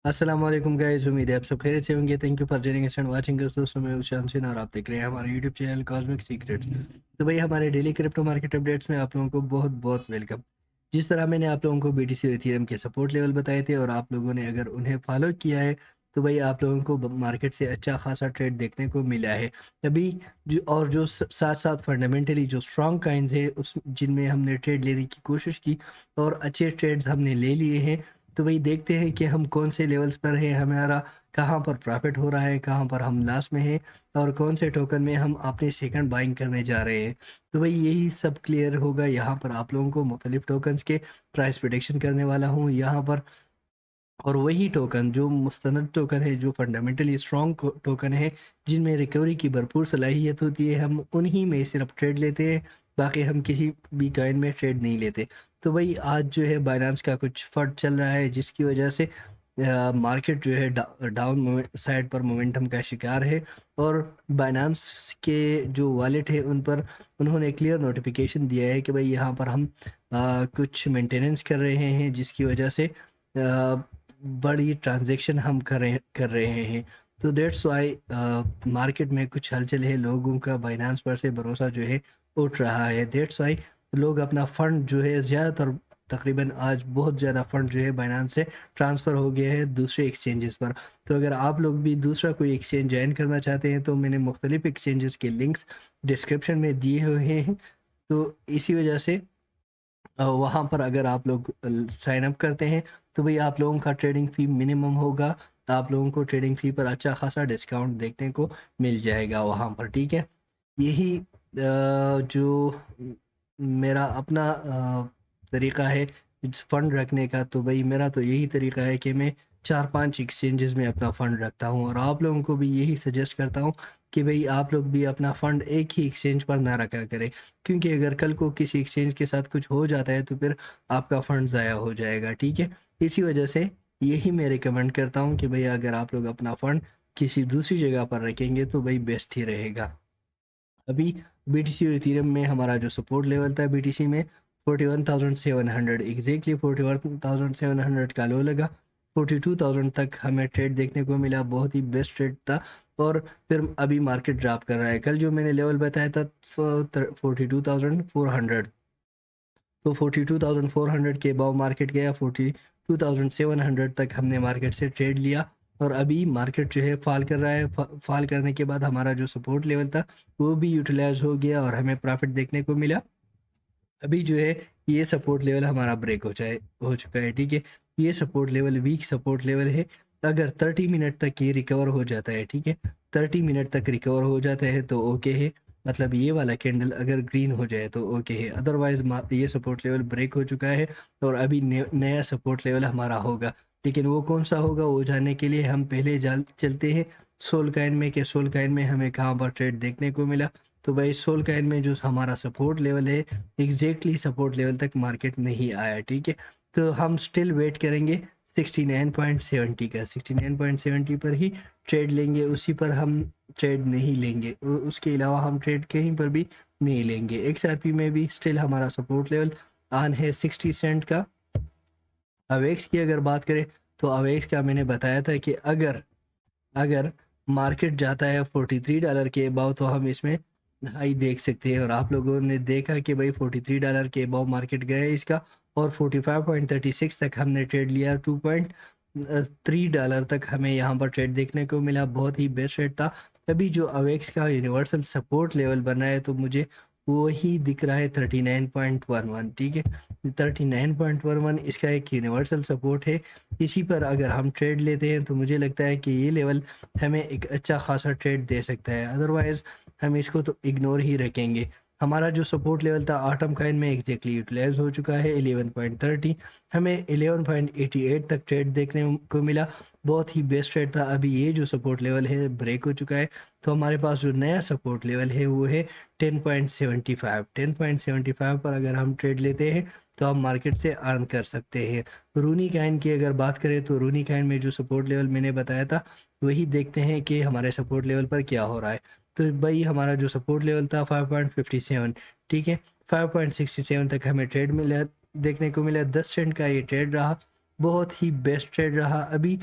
अस्सलाम वालेकुम गाइस, उम्मीद है आप सब खैरियत से होंगे। Thank you for joining us and watching us. दोस्तों मैं उशाम सिन और आप देख रहे हैं हमारे यूट्यूब चैनल कॉस्मिक सीक्रेट्स। तो भाई हमारे डेली क्रिप्टो मार्केट अपडेट्स में आप लोगों को बहुत बहुत वेलकम। जिस तरह मैंने आप लोगों को बीटीसी और इथेरियम के सपोर्ट लेवल बताए थे और आप लोगों ने अगर उन्हें फॉलो किया है तो भाई आप लोगों को मार्केट से अच्छा खासा ट्रेड देखने को मिला है अभी। जो साथ साथ फंडामेंटली जो स्ट्रॉन्ग काइंस है उस जिनमें हमने ट्रेड लेने की कोशिश की और अच्छे ट्रेड्स हमने ले लिए हैं। तो वही देखते हैं कि हम कौन से लेवल्स पर हैं, हमारा कहाँ पर प्रॉफिट हो रहा है, कहाँ पर हम लॉस में हैं और कौन से टोकन में हम अपनी सेकंड बाइंग करने जा रहे हैं। तो भाई यही सब क्लियर होगा यहाँ पर। आप लोगों को मुख्तलिफ टोकन्स के प्राइस प्रिडिक्शन करने वाला हूँ यहाँ पर। और वही टोकन जो मुस्तनद टोकन है, जो फंडामेंटली स्ट्रॉन्ग टोकन है, जिनमें रिकवरी की भरपूर सलाहियत होती है, हम उन्हीं में सिर्फ ट्रेड लेते हैं। बाकी हम किसी भी कॉइन में ट्रेड नहीं लेते। तो भाई आज जो है बाइनांस का कुछ फट चल रहा है जिसकी वजह से मार्केट जो है डाउन साइड पर मोमेंटम का शिकार है। और बाइनांस के जो वॉलेट है उन पर उन्होंने क्लियर नोटिफिकेशन दिया है कि भाई यहाँ पर हम कुछ मेंटेनेंस कर रहे हैं जिसकी वजह से बड़ी ट्रांजैक्शन हम कर रहे हैं। तो दैट्स वाई मार्केट में कुछ हलचल है, लोगों का बाइनांस पर से भरोसा जो है उठ रहा है। दैट्स वाई लोग अपना फंड जो है ज़्यादातर, तकरीबन आज बहुत ज़्यादा फंड जो है बाइनांस से ट्रांसफ़र हो गया है दूसरे एक्सचेंजेस पर। तो अगर आप लोग भी दूसरा कोई एक्सचेंज ज्वाइन करना चाहते हैं तो मैंने मुख्तलिफ एक्सचेंजेस के लिंक्स डिस्क्रिप्शन में दिए हुए हैं। तो इसी वजह से वहाँ पर अगर आप लोग साइन अप करते हैं तो भाई आप लोगों का ट्रेडिंग फ़ी मिनिमम होगा। आप लोगों को ट्रेडिंग फ़ी पर अच्छा खासा डिस्काउंट देखने को मिल जाएगा वहाँ पर, ठीक है। यही जो मेरा अपना तरीका है इस फंड रखने का। तो भाई मेरा तो यही तरीका है कि मैं 4-5 एक्सचेंजेस में अपना फंड रखता हूँ और आप लोगों को भी यही सजेस्ट करता हूँ कि भाई आप लोग भी अपना फंड एक ही एक्सचेंज पर ना रखा करें। क्योंकि अगर कल को किसी एक्सचेंज के साथ कुछ हो जाता है तो फिर आपका फंड ज़ाया हो जाएगा, ठीक है। इसी वजह से यही मैं रिकमेंड करता हूँ कि भाई अगर आप लोग अपना फंड किसी दूसरी जगह पर रखेंगे तो भाई बेस्ट ही रहेगा। अभी बीटीसी और इथेरियम में हमारा जो सपोर्ट लेवल था बीटीसी में 41,700, एग्जैक्टली 41,700 का लो लगा। 42,000 तक हमें ट्रेड देखने को मिला, बहुत ही बेस्ट ट्रेड था। और फिर अभी मार्केट ड्रॉप कर रहा है। कल जो मैंने लेवल बताया था 42,400, तो 42,400 के अबव मार्केट गया। 42,700 तक हमने मार्केट से ट्रेड लिया और अभी मार्केट जो है फॉल कर रहा है। फॉल करने के बाद हमारा जो सपोर्ट लेवल था वो भी यूटिलाइज हो गया और हमें प्रॉफिट देखने को मिला। अभी जो है ये सपोर्ट लेवल हमारा ब्रेक हो चुका है, ठीक है। ये support level weak support level है। अगर 30 मिनट तक ये रिकवर हो जाता है, ठीक है, 30 मिनट तक रिकवर हो जाता है तो ओके है। मतलब ये वाला कैंडल अगर ग्रीन हो जाए तो ओके है, अदरवाइज ये सपोर्ट लेवल ब्रेक हो चुका है और अभी नया सपोर्ट लेवल हमारा होगा। लेकिन वो कौन सा होगा वो जानने के लिए हम पहले चलते हैं सोल काइन में, कि सोल काइन में हमें कहाँ पर ट्रेड देखने को मिला। तो भाई सोल काइन में जो हमारा सपोर्ट लेवल है, एग्जैक्टली सपोर्ट लेवल तक मार्केट नहीं आया, ठीक है। तो हम स्टिल वेट करेंगे 69.70 का। 69.70 पर ही ट्रेड लेंगे, उसी पर हम ट्रेड नहीं लेंगे। उसके अलावा हम ट्रेड कहीं पर भी नहीं लेंगे। एक्सआरपी में भी स्टिल हमारा सपोर्ट लेवल ऑन है 60 सेंट का। अवेक्स की अगर बात करें तो अवेक्स का मैंने बताया था कि अगर अगर मार्केट जाता है $43 के अबाव तो हम इसमें हाई देख सकते हैं। और आप लोगों ने देखा कि भाई $43 के अबाव मार्केट गया है इसका और 45.36 तक हमने ट्रेड लिया। $2.3 तक हमें यहाँ पर ट्रेड देखने को मिला, बहुत ही बेस्ट रेट था। अभी जो अवेक्स का यूनिवर्सल सपोर्ट लेवल बना है तो मुझे वो ही दिख रहा है 39.11, ठीक है। 39.11 इसका एक यूनिवर्सल सपोर्ट है। इसी पर अगर हम ट्रेड लेते हैं तो मुझे लगता है कि ये लेवल हमें एक अच्छा खासा ट्रेड दे सकता है, अदरवाइज हम इसको तो इग्नोर ही रखेंगे। हमारा जो सपोर्ट लेवल था आटम काइन में एग्जैक्टली यूटिलाइज हो चुका है 11.30। हमें 11.88 तक ट्रेड देखने को मिला, बहुत ही बेस्ट ट्रेड था। अभी ये जो सपोर्ट लेवल है ब्रेक हो चुका है तो हमारे पास जो नया सपोर्ट लेवल है वो है 10.75। 10.75 पर अगर हम ट्रेड लेते हैं तो हम मार्केट से अर्न कर सकते हैं। रूनी काइन की अगर बात करें तो रूनी काइन में जो सपोर्ट लेवल मैंने बताया था वही देखते हैं कि हमारे सपोर्ट लेवल पर क्या हो रहा है। तो भाई हमारा जो सपोर्ट लेवल था 5.57, ठीक है। 5.67 तक हमें ट्रेड मिला, देखने को मिला। 10 सेंट का ये ट्रेड रहा, बहुत ही बेस्ट ट्रेड रहा। अभी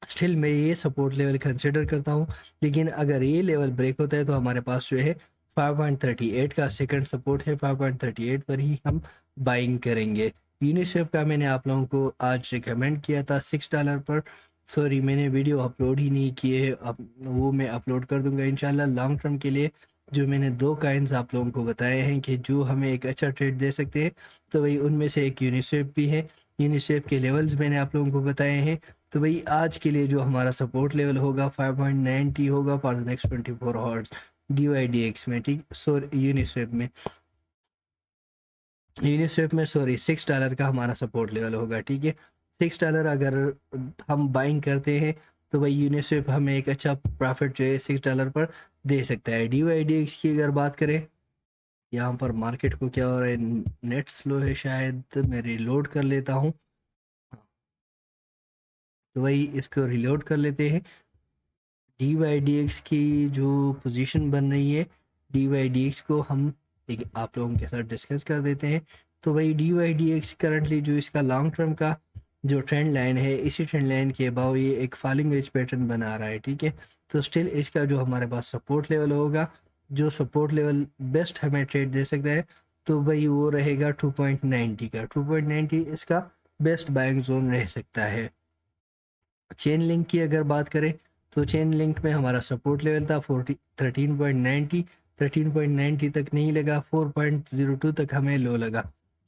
स्टिल मैं ये सपोर्ट लेवल कंसिडर करता हूँ, लेकिन अगर ये लेवल ब्रेक होता है तो हमारे पास जो है 5.38 का सेकंड सपोर्ट है, 5.38 पर ही हम बाइंग करेंगे। यूनिस्वेप का मैंने आप लोगों को आज रिकमेंड किया था $6 पर। सॉरी, मैंने वीडियो अपलोड ही नहीं किए है, अब वो मैं अपलोड कर दूंगा इंशाल्लाह लॉन्ग टर्म के लिए। जो मैंने दो काइंस आप लोगों को बताए हैं कि जो हमें एक अच्छा ट्रेड दे सकते हैं, तो वही उनमें से एक यूनिस्वेप भी है। यूनिस्वेप के लेवल्स मैंने आप लोगों को बताए हैं। तो भाई आज के लिए जो हमारा सपोर्ट लेवल होगा 5.90 होगा for the next 24 hours DYDX में, ठीक। यूनिस्वेप में सॉरी $6 का हमारा सपोर्ट लेवल होगा, ठीक है। $6 अगर हम बाइंग करते हैं तो भाई यूनिस्वेप हमें एक अच्छा प्रॉफिट जो है $6 पर दे सकता है। DYDX की अगर बात करें, यहाँ पर मार्केट को क्या हो रहा है, नेट स्लो है शायद, मैं रिलोड कर लेता हूँ। तो वही इसको रिलोड कर लेते हैं। DYDX की जो पोजीशन बन रही है, DYDX को हम एक आप लोगों के साथ डिस्कस कर देते हैं। तो भाई DYDX करंटली जो इसका लॉन्ग टर्म का जो ट्रेंड लाइन है, इसी ट्रेंड लाइन के अबाव ये एक फॉलिंग वेज पैटर्न बना रहा है, ठीक है। तो स्टिल इसका जो हमारे पास सपोर्ट लेवल होगा, जो सपोर्ट लेवल बेस्ट हमें ट्रेड दे सकता है, तो भाई वो रहेगा 2.90 का। 2.90 इसका बेस्ट बाइंग जोन रह सकता है। चेन लिंक की अगर बात करें, तो चेन लिंक में हमारा सपोर्ट लेवल था 13.90। 13.90 तक नहीं लगा, 4.02 तक हमें लो लगा।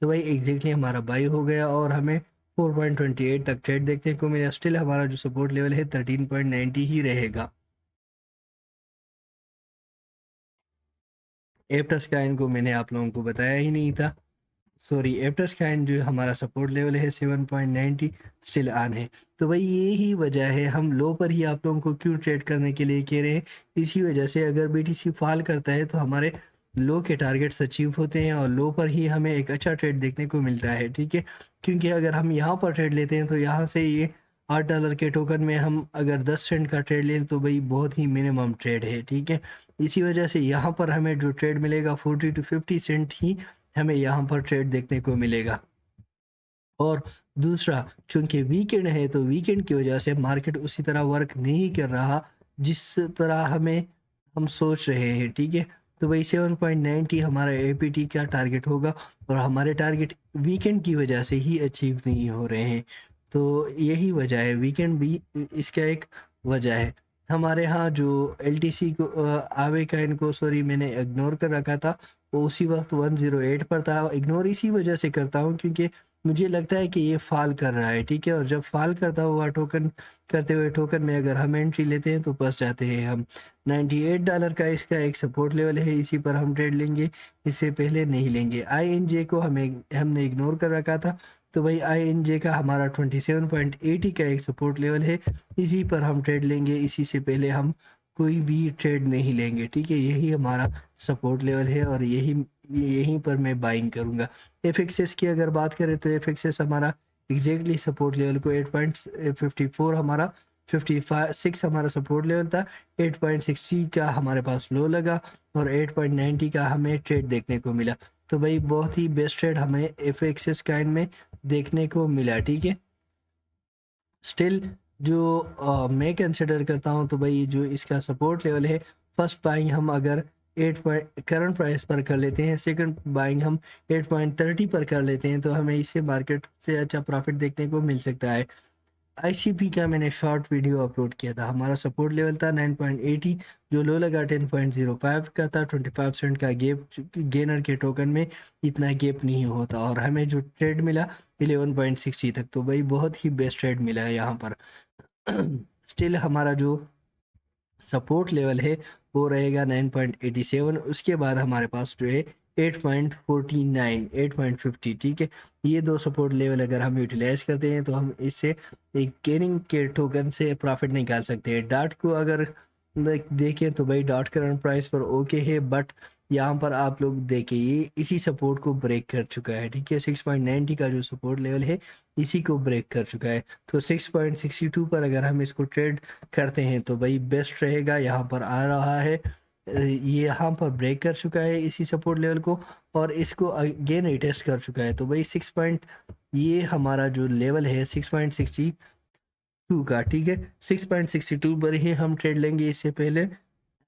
तो भाई एग्जैक्टली हमारा बाई हो गया और हमें 4.28 तक ट्रेड देखने को मिला। स्टिल हमारा जो सपोर्ट लेवल है 13.90 ही रहेगा। एप्टस का इनको मैंने आप लोगों को बताया ही नहीं था। सॉरी, एप्टस का जो हमारा सपोर्ट लेवल है 7.90 स्टिल ऑन है। तो भाई ये ही वजह है हम लो पर ही आप लोगों को क्यों ट्रेड करने के लिए कह रहे हैं। इसी वजह से अगर BTC फॉल करता है तो हमारे लो के टारगेट्स अचीव होते हैं और लो पर ही हमें एक अच्छा ट्रेड देखने को मिलता है, ठीक है। क्योंकि अगर हम यहाँ पर ट्रेड लेते हैं तो यहाँ से ये $8 के टोकन में हम अगर 10 सेंट का ट्रेड लें तो भाई बहुत ही मिनिमम ट्रेड है, ठीक है। इसी वजह से यहाँ पर हमें जो ट्रेड मिलेगा 40 to 50 सेंट ही हमें यहाँ पर ट्रेड देखने को मिलेगा। और दूसरा, चूंकि वीकेंड है तो वीकेंड की वजह से मार्केट उसी तरह वर्क नहीं कर रहा जिस तरह हम सोच रहे हैं, ठीक है। तो भाई 7.90 हमारा APT का टारगेट होगा और हमारे टारगेट वीकेंड की वजह से ही अचीव नहीं हो रहे हैं। तो यही वजह है, वीकेंड भी इसका एक वजह है। हमारे यहाँ जो LTC को आवे का इनको सॉरी मैंने इग्नोर कर रखा था, वो उसी वक्त 108 पर था। इग्नोर इसी वजह से करता हूँ क्योंकि मुझे लगता है कि ये फॉल कर रहा है, ठीक है। और जब फॉल करता हुआ टोकन करते हुए टोकन में अगर हम एंट्री लेते हैं तो फंस जाते हैं हम। $98 का इसका एक सपोर्ट लेवल है, इसी पर हम ट्रेड लेंगे, इससे पहले नहीं लेंगे। INJ को हमने इग्नोर कर रखा था। तो भाई INJ का हमारा 27.80 का एक सपोर्ट लेवल है, इसी पर हम ट्रेड लेंगे, इसी से पहले हम कोई भी ट्रेड नहीं लेंगे, ठीक है। यही हमारा सपोर्ट लेवल है और यहीं पर मैं बाइंग करूंगा। FXS की अगर बात करें तो FXS हमारा एग्जैक्टली सपोर्ट लेवल को 8.54 हमारा 56 हमारा सपोर्ट लेवल था। 8.60 का हमारे पास लो लगा और 8.90 का हमें ट्रेड देखने को मिला। तो भाई बहुत ही बेस्ट ट्रेड हमें FXS काइंड में देखने को मिला, ठीक है। स्टिल जो मैं कंसिडर करता हूँ तो भाई जो इसका सपोर्ट लेवल है, फर्स्ट बाइंग हम अगर 8 करंट प्राइस पर कर लेते हैं, सेकंड बाइंग हम 8.30 पर कर लेते हैं, तो हमें इससे मार्केट से अच्छा प्रॉफिट देखने को मिल सकता है। ICP का मैंने शॉर्ट वीडियो अपलोड किया था, हमारा सपोर्ट लेवल था 9.80, जो लो लगा 10.05 का था। 25% का गैप, गेनर के टोकन में इतना गैप नहीं होता और हमें जो ट्रेड मिला 11.60 तक। तो भाई बहुत ही बेस्ट ट्रेड मिला है यहाँ पर। स्टिल हमारा जो सपोर्ट लेवल है वो रहेगा 9.87, उसके बाद हमारे पास जो है 8.49 8.50, ठीक है। ये दो सपोर्ट लेवल अगर हम यूटिलाइज करते हैं तो हम इससे एक गेनिंग के टोकन से प्रॉफिट निकाल सकते हैं। डाट को अगर देखें तो भाई डॉट करंट प्राइस पर ओके है, बट यहाँ पर आप लोग देखें ये इसी सपोर्ट को ब्रेक कर चुका है, ठीक है। 6.90 का जो सपोर्ट लेवल है इसी को ब्रेक कर चुका है। तो 6.62 पर अगर हम इसको ट्रेड करते हैं तो भाई बेस्ट रहेगा। यहाँ पर आ रहा है, ये यहाँ पर ब्रेक कर चुका है इसी सपोर्ट लेवल को और इसको अगेन रिटेस्ट कर चुका है। तो भाई 6 पॉइंट, ये हमारा जो लेवल है 6.60 टू का, ठीक है। 6.62 पर ही हम ट्रेड लेंगे, इससे पहले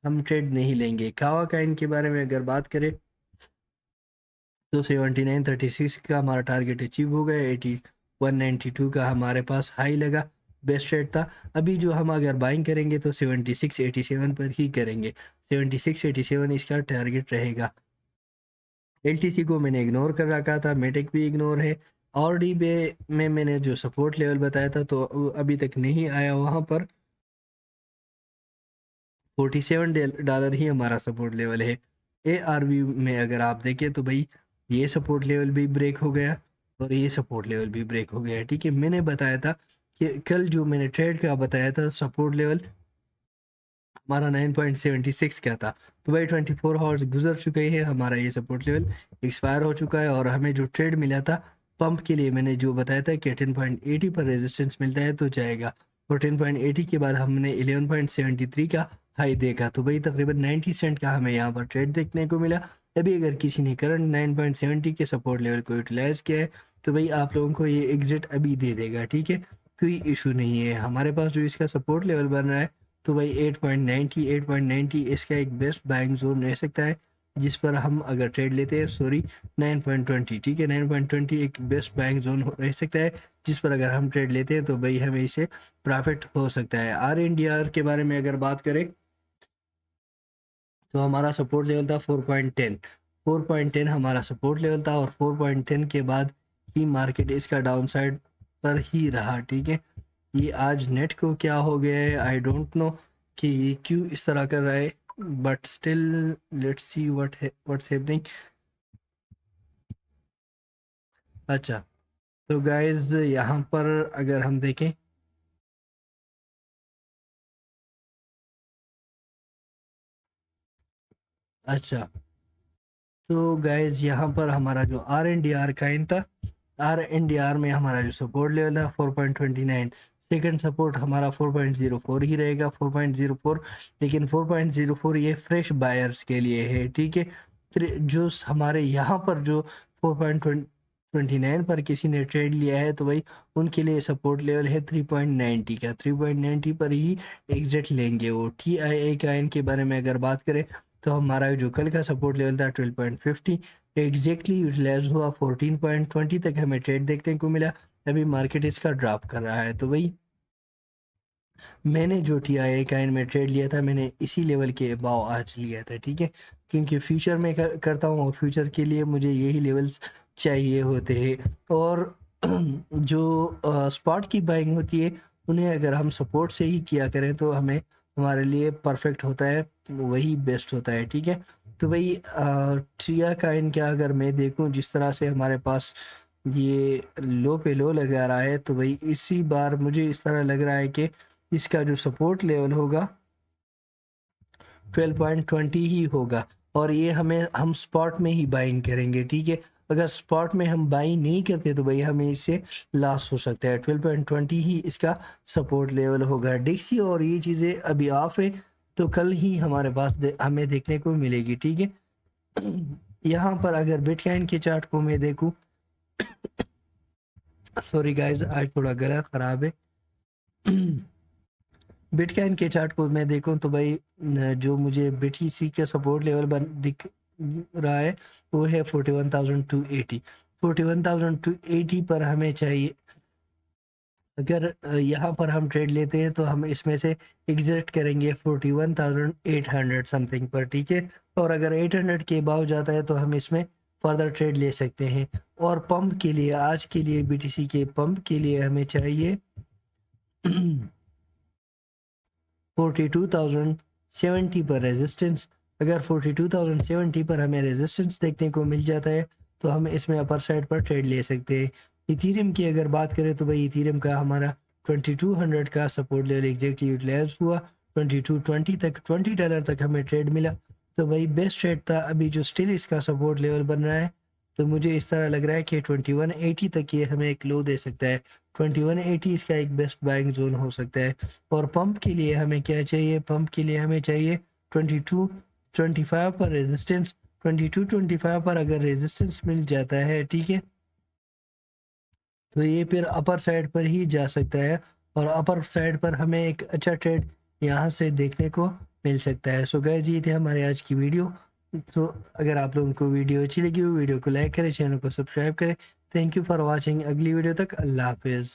हम ट्रेड नहीं लेंगे। कावा काइन के बारे में अगर बात करें तो 79.36 का हमारा टारगेट अचीव हो गया, 81.92 का हमारे पास हाई लगा, बेस्ट रेट था। अभी जो हम अगर बाइंग करेंगे तो 76.87 पर ही करेंगे, 76.87 इसका टारगेट रहेगा। एलटीसी को मैंने इग्नोर कर रखा था, मेटिक भी इग्नोर है। और डी बे में मैंने जो सपोर्ट लेवल बताया था तो अभी तक नहीं आया, वहां पर $47 ही हमारा सपोर्ट लेवल है। ARV में अगर आप देखें तो भाई ये सपोर्ट लेवल भी ब्रेक हो गया और ये सपोर्ट लेवल भी ब्रेक हो गया, ठीक है। मैंने बताया था कि कल जो मैंने ट्रेड का बताया था सपोर्ट लेवल हमारा 9.76 का था, तो भाई 24 आवर्स गुजर चुके हैं, हमारा ये सपोर्ट लेवल एक्सपायर हो चुका है। और हमें जो ट्रेड मिला था पंप के लिए, मैंने जो बताया था कि 10.80 पर रेजिस्टेंस मिलता है तो जाएगा, और 10.80 के बाद हमने 11.73 का हाई देखा, तो भाई तकरीबन 90 सेंट का हमें यहाँ पर ट्रेड देखने को मिला। अभी अगर किसी ने करंट 9.70 के सपोर्ट लेवल को यूटिलाइज किया है तो भाई आप लोगों को ये एग्जिट अभी दे देगा, ठीक है, कोई इशू नहीं है। हमारे पास जो इसका सपोर्ट लेवल बन रहा है तो भाई 8.90 इसका एक बेस्ट बाइंग जोन रह सकता है, जिस पर हम अगर ट्रेड लेते हैं, सॉरी 9.20, ठीक है, 9.20 एक बेस्ट बाइंग जोन रह सकता है, जिस पर अगर हम ट्रेड लेते हैं तो भाई हमें इसे प्रॉफिट हो सकता है। RNDR के बारे में अगर बात करें तो हमारा सपोर्ट लेवल था 4.10, 4.10 हमारा सपोर्ट लेवल था, और 4.10 के बाद ही मार्केट इसका डाउन साइड पर ही रहा, ठीक है। ये आज नेट को क्या हो गया है आई डोंट नो कि ये क्यों इस तरह कर रहा है, but still let's see what's happening. अच्छा, तो गाइज यहाँ पर अगर हम देखें, अच्छा, तो गाइज यहाँ पर हमारा जो RNDR का इन था, RNDR में हमारा जो सपोर्ट लेवल है 4.29, सेकंड सपोर्ट हमारा 4.04 ही रहेगा, 4.04। लेकिन 4.04 ये फ्रेश बायर्स के लिए है, ठीक है। जो हमारे यहाँ पर जो 4.29 पर किसी ने ट्रेड लिया है तो भाई उनके लिए सपोर्ट लेवल है 3.90 का, 3.90 पर ही एग्जिट लेंगे वो। TIA का इनके बारे में अगर बात करें तो हमारा जो कल का सपोर्ट लेवल था 12.50 एग्जैक्टली यूटिलाइज हुआ, 14.20 तक हमें ट्रेड देखने को मिला। अभी मार्केट इसका ड्रॉप कर रहा है, तो भाई मैंने जो TIA का इनमें ट्रेड लिया था मैंने इसी लेवल के अबाव आज लिया था, ठीक है, क्योंकि फ्यूचर में करता हूँ और फ्यूचर के लिए मुझे यही लेवल्स चाहिए होते हैं। और जो स्पॉट की बाइंग होती है उन्हें अगर हम सपोर्ट से ही किया करें तो हमें हमारे लिए परफेक्ट होता है, वही बेस्ट होता है, ठीक है। तो भाई ट्रिया का इनका अगर मैं देखूं जिस तरह से हमारे पास ये लो पे लो लगा रहा है, तो भाई इसी बार मुझे इस तरह लग रहा है कि इसका जो सपोर्ट लेवल होगा 12.20 ही होगा, और ये हम स्पॉट में ही बाइंग करेंगे, ठीक है। अगर स्पॉट में हम बाइंग नहीं करते तो भाई हमें इससे लॉस हो सकता है, 12.20 ही इसका सपोर्ट लेवल होगा। डिक्सी और ये चीज़ें अभी ऑफ है, तो कल ही हमारे पास हमें देखने को मिलेगी, ठीक है। यहाँ पर अगर बिटकॉइन के चार्ट को मैं देखूं, सॉरी गाइस आज थोड़ा गला खराब है। बिटकॉइन के चार्ट को मैं देखूं तो भाई जो मुझे BTC का सपोर्ट लेवल दिख रहा है वो है 41,280, 41,280 पर हमें चाहिए। अगर यहाँ पर हम ट्रेड लेते हैं तो हम इसमें से एग्जिट करेंगे 41,800 समथिंग पर, ठीक है। और अगर 800 के अबाव जाता है तो हम इसमें फर्दर ट्रेड ले सकते हैं। और पंप के लिए आज के लिए BTC के पंप के लिए हमें चाहिए 42,070 पर रेजिस्टेंस। अगर 42,070 पर हमें रेजिस्टेंस देखने को मिल जाता है तो हम इसमें अपर साइड पर ट्रेड ले सकते हैं। इथीरियम की अगर बात करें तो भाई इथीरियम का हमारा 2200 का सपोर्ट लेवल एग्जैक्ट यूटिलाइज हुआ, 2220 तक $20 तक हमें ट्रेड मिला, तो भाई बेस्ट ट्रेड था। अभी जो स्टिल इसका सपोर्ट लेवल बन रहा है तो मुझे इस तरह लग रहा है कि 2180 तक ये हमें एक लो दे सकता है, 2180 इसका एक बेस्ट बाइंग जोन हो सकता है। और पंप के लिए हमें क्या चाहिए, पंप के लिए हमें चाहिए 2225 पर रेजिस्टेंस, 2225 पर अगर रेजिस्टेंस मिल जाता है, ठीक है, तो ये फिर अपर साइड पर ही जा सकता है और अपर साइड पर हमें एक अच्छा ट्रेड यहाँ से देखने को मिल सकता है। सो गाइस ये थी हमारी आज की वीडियो। तो अगर आप लोगों को वीडियो अच्छी लगी हो वीडियो को लाइक करें, चैनल को सब्सक्राइब करें। Thank you for watching. अगली वीडियो तक अल्लाह हाफिज़।